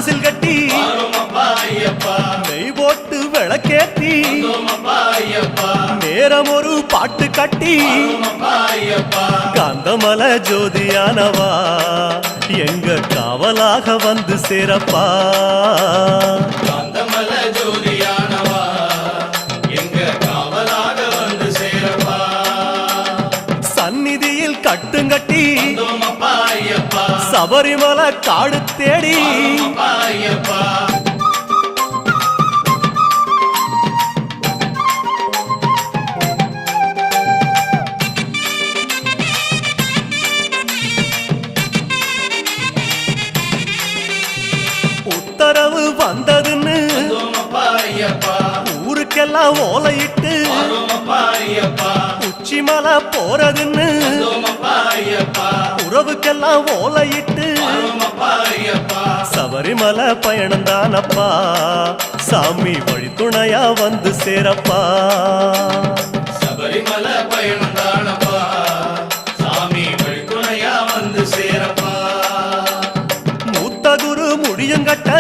வாசல் கட்டி நெய் போட்டு விளக்கேத்தி நேரம் ஒரு பாட்டு கட்டி காந்தமல ஜோதியானவா எங்க காவலாக வந்து சேரப்பா காந்தமல ஜோதியானவா எங்க காவலாக வந்து சேரப்பா சந்நிதியில் கட்டுங்கட்டி சபரிமலை காடு தேடி உத்தரவு வந்ததுன்னு ஊருக்கெல்லாம் ஓலையிட்டு உச்சிமலை போறதுன்னு உறவுக்கெல்லாம் ஓலையிட்டு சபரிமலை பயணம் தானப்பா சாமி வழித்துணையா வந்து சேரப்பா சபரிமலை பயணம் தானப்பா சாமி வழித்துணையா வந்து சேரப்பா மூத்த குரு முடியுங்கட்ட